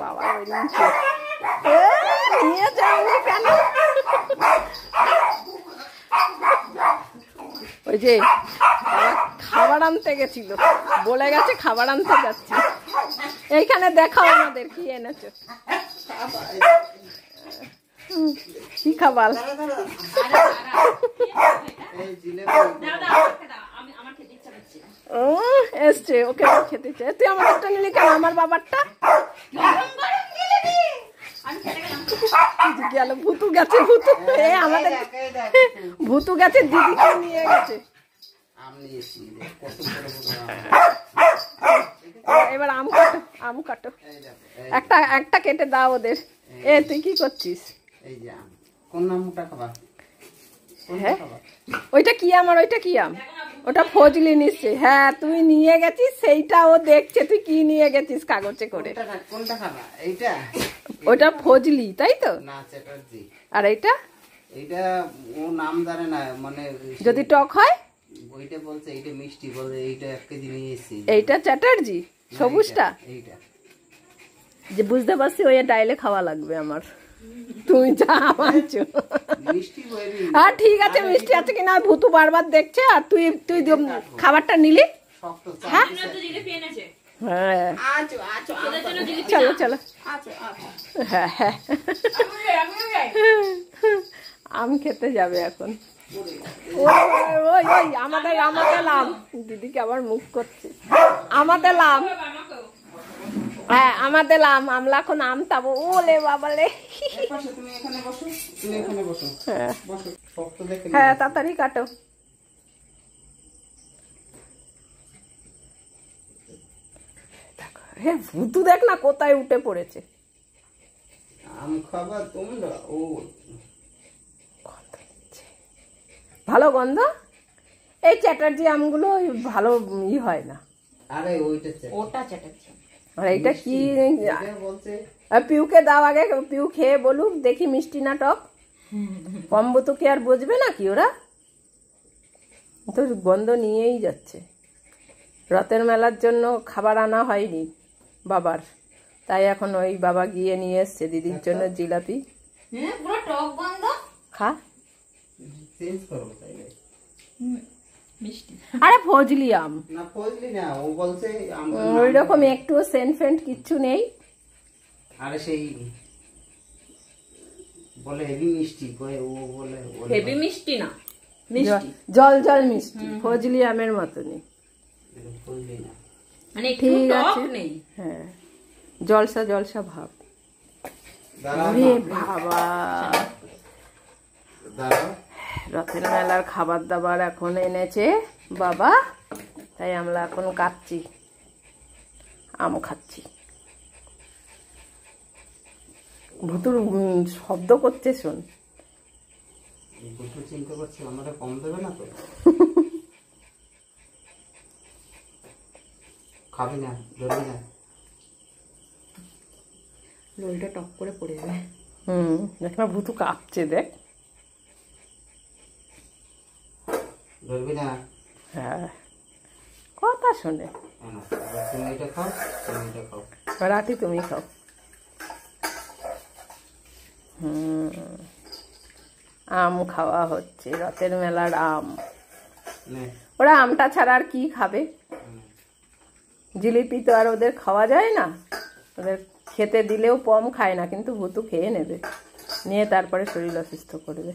বাবা নিয়ে যাবো কেন? ওই যে খাবার আনতে গেছিল, বলে গেছে খাবার আনতে যাচ্ছি। এইখানে দেখাও আমাদের কি এনেছো, কি খাবার? এসছে, ওকে খেতে চাই। তুই আমারটা নিলি কেন? আমার বাবারটা গেল। ভুতু গেছে, ভুতু আমাদের ভুতু গেছে, দিদিকে নিয়ে গেছে। এবার আম কাটো, আম কাটো, একটা একটা কেটে দাও ওদের। তুই কি করছিস? হ্যাঁ ওইটা কি আম আর ওইটা কি আম? ওটা ফজলি নিচ্ছে। হ্যাঁ তুই নিয়ে গেছিস, সেইটা ও দেখছে তুই কি নিয়ে গেছিস কাগজে করে। ওটা ফজলি তাই তো? আর এইটা ও নাম জানে না, মানে যদি টক হয় ওইটা বলছে এইটা মিষ্টি, বলে এইটা 1 কেজি নিয়ে এসেছি। এইটা চ্যাটার্জি সবুজটা? এইটা যে বুঝতে পারছি ওই ডাইলে খাওয়া লাগবে আমার। তুমি যা আনছো মিষ্টি বইবি। হ্যাঁ ঠিক আছে, মিষ্টি আছে কিনা ভুতু বারবার দেখছে। আর তুই তুই খাবারটা নিলি? হ্যাঁ হ্যাঁ চলো চলো। হ্যাঁ হ্যাঁ আম খেতে যাবে এখন। ওই ওই আমাদের আমাদের লাম, দিদিকে আবার মুখ করছে। আমাদের লাম, হ্যাঁ আমাদের লাম। আমরা এখন আম তাবো। ওলে বাবালে। হ্যাঁ তাড়াতাড়ি কাটো। হ্যাঁ ভুতু দেখ না কোথায় উঠে পড়েছে। আম খাবার তোমরা? ও ভালো গন্ধ। এই চ্যাটার্জি আমগুলো ভালো হয় না। আরে ওইটা ওটা চ্যাটার্জি। আর এইটা কি বলছে? পিউকে দাও আগে, পিউ খেয়ে বলুক দেখি মিষ্টি না টক। কম্বো তো কি আর বুঝবে না কি ওরা? তো গন্ধ নিয়েই যাচ্ছে। রথের মেলার জন্য খাবার আনা হয়নি বাবার, তাই এখন ওই বাবা গিয়ে নিয়ে এসছে দিদির জন্য জিলাপি। পুরো টক গন্ধ। খা। চেঞ্জ করো তাইলে। মিষ্টি। আরে ফজলি আম না, ফজলি না, ও বলছে ওই রকম একটু সেন্ট ফেন্ট কিচ্ছু নেই। আরে সেই বলে হেভি মিষ্টি, ও বলে হেভি মিষ্টি না, মিষ্টি জল জল মিষ্টি, ফজলি আমের মতনই। ফজলি না মানে ঠিক টক আছে। নেই। হ্যাঁ জলসা জলসা ভাব। ওরে বাবা, রথের মেলার খাবার দাবার এখন এনেছে বাবা, তাই আমরা এখন কাটছি, আম খাচ্ছি। ভুতুর শব্দ করছে শোন। চিন্তা করছি আমরা কম দেবে না তো? খাবি না, ধরবি না, রোলটা টক করে পড়ে যাবে। দেখ না ভুতু কাঁপছে, দেখ। ধরবি না। হ্যাঁ কথা শোনে। তুমি এটা খাও, তুমি এটা খাও। রাতি তুমি খাও। আম খাওয়া হচ্ছে, রথের মেলার আম। ওরা আমটা ছাড়া আর কি খাবে? জিলিপি তো আর ওদের খাওয়া যায় না, ওদের খেতে দিলেও কম খায় না, কিন্তু ভুতু খেয়ে নেবে, নিয়ে তারপরে শরীর অসুস্থ করবে।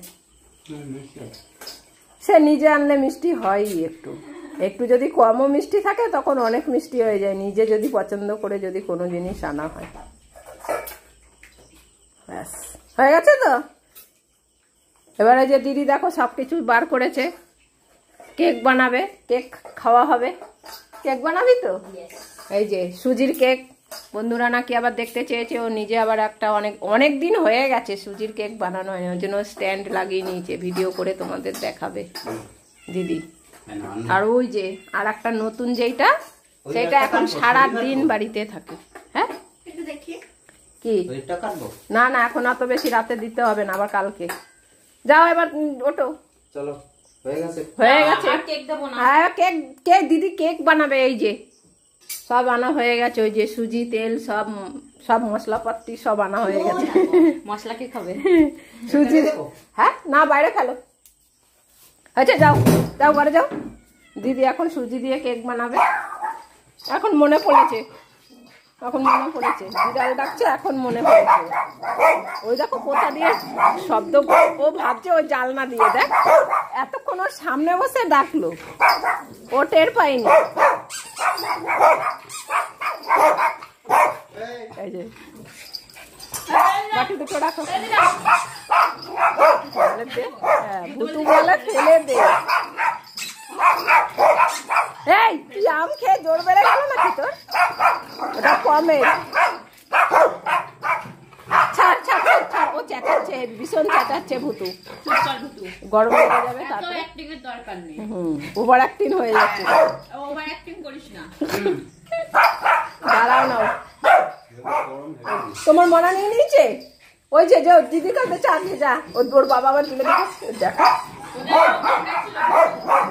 সে নিজে আনলে মিষ্টি হয়ই, একটু একটু যদি কমও মিষ্টি থাকে তখন অনেক মিষ্টি হয়ে যায়, নিজে যদি পছন্দ করে যদি কোনো জিনিস আনা হয়। ব্যাস হয়ে গেছে তো। এবারে যে দিদি দেখো সব কিছু বার করেছে, কেক বানাবে, কেক খাওয়া হবে। কেক বানাবি তো? এই যে সুজির কেক, বন্ধুরা নাকি আবার দেখতে চেয়েছে, ও নিজে আবার একটা অনেক দিন হয়ে গেছে সুজির কেক বানানো হয়নি, ওই জন্য স্ট্যান্ড লাগিয়ে নিয়েছে, ভিডিও করে তোমাদের দেখাবে দিদি। আর ওই যে আর একটা নতুন যেইটা, সেটা এখন সারা দিন বাড়িতে থাকে। হ্যাঁ কি না না, এখন অত বেশি রাতে দিতে হবে না, আবার কালকে যাও। এবার ওটো, চলো হয়ে গেছে, হয়ে গেছে। কেক দেবো না? হ্যাঁ কেক, কেক দিদি কেক বানাবে। এই যে সব আনা হয়ে গেছে, ওই যে সুজি তেল সব সব মশলাপাতি সব আনা হয়ে গেছে। মশলা কি খাবে? সুজি, হ্যাঁ না বাইরে খেলো। আচ্ছা যাও যাও ঘরে যাও। দিদি এখন সুজি দিয়ে কেক বানাবে। এখন মনে পড়েছে, বিড়াল ডাকছে, এখন মনে পড়েছে। ওই দেখো কোথা দিয়ে শব্দ, ও ভাবছে ওই জালনা দিয়ে। দেখ এতক্ষণ ওর সামনে বসে ডাকলো, ও টের পাইনি। এই যে বাকি দুটো রাখো। ভুতু বলে ফেলে দে। এই তুই আম খেয়ে জোর বেড়ে গেল নাকি তোর? ওটা কমে। ছাড় ছাড় ছাড় ছাড়, ও চেঁচাচ্ছে, ভীষণ চেঁচাচ্ছে ভুতু। গরম হয়ে যাবে তারপরে। দরকার নেই, ওভার অ্যাক্টিং হয়ে যাচ্ছে। ওভার অ্যাক্টিং করিস না। দাঁড়াও নাও, তোমার মনে নিয়ে নিয়েছে? ওই যে দিদি কাছে চা দিয়ে যা, ওর বাবা আবার তুলে দেখো। দেখো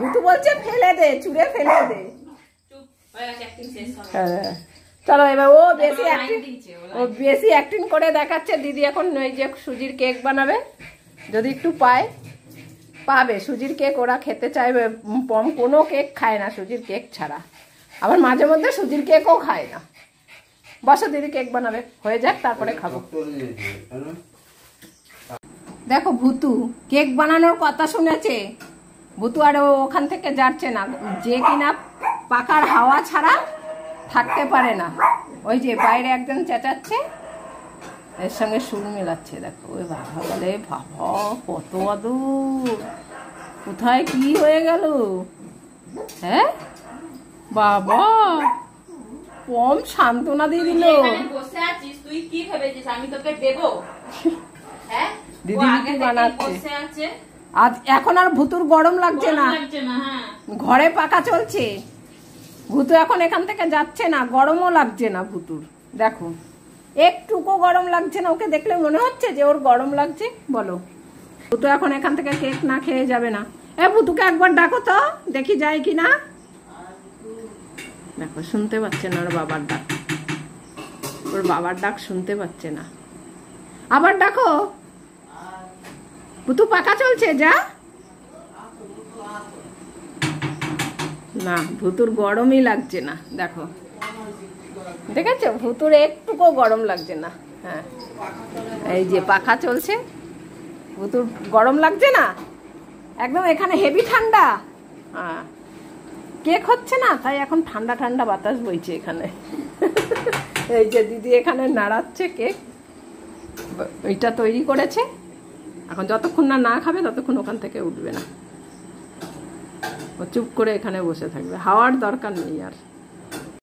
ভুতু বলছে ফেলে দে, চুড়ে ফেলে দে। হ্যাঁ চলো এবার ও বেশি অ্যাক্টিং করে দেখাচ্ছে। দিদি এখন ওই যে সুজির কেক বানাবে, যদি একটু পাবে সুজির কেক। ওরা খেতে চাইবে, কোনো কেক খায় না সুজির কেক ছাড়া। আবার মাঝে মধ্যে সুজির কেকও খায় না। বসো দিদি কেক বানাবে, হয়ে যাক তারপরে খাবো। দেখো ভুতু কেক বানানোর কথা শুনেছে। ভুতু আর ওখান থেকে যাচ্ছে না, যে কিনা পাখার হাওয়া ছাড়া থাকতে পারে না। ওই যে বাইরে একজন চেঁচাচ্ছে, এর সঙ্গে সুর মেলাচ্ছে। দেখো ওই বাবা বলে, বাবা কত আদর, কোথায় কি হয়ে গেল? হ্যাঁ বাবা কম সান্ত্বনা দিয়ে দিল। বসে আছিস তুই, কি ভেবেছিস আমি তোকে দেবো? হ্যাঁ দিদি কি বানাচ্ছে আজ? এখন আর ভুতুর গরম লাগছে না, ঘরে পাকা চলছে। ভুতু এখন এখান থেকে যাচ্ছে না, গরমও লাগছে না ভুতুর। দেখো একটুকু গরম লাগছে না, ওকে দেখলে মনে হচ্ছে যে ওর গরম লাগছে। বলো ভুতু এখন এখান থেকে কেক না খেয়ে যাবে না। এ ভুতুকে একবার ডাকো তো, দেখি যায় কিনা। দেখো শুনতে পাচ্ছে না ওর বাবার ডাক, ওর বাবার ডাক শুনতে পাচ্ছে না। আবার ডাকো, ভুতু পাকা চলছে, যা না। ভুতুর গরমই লাগছে না, দেখো দেখেছো ভুতুর একটুকু গরম লাগছে না। হ্যাঁ এই যে পাখা চলছে, ভুতুর গরম লাগছে না একদম। এখানে হেভি ঠান্ডা, হ্যাঁ কেক হচ্ছে না, তাই এখন ঠান্ডা ঠান্ডা বাতাস বইছে এখানে। এই যে দিদি এখানে নাড়াচ্ছে কেক, ওইটা তৈরি করেছে। এখন যতক্ষণ না খাবে ততক্ষণ ওখান থেকে উঠবে না, ও চুপ করে এখানে বসে থাকবে। হাওয়ার দরকার নেই আর।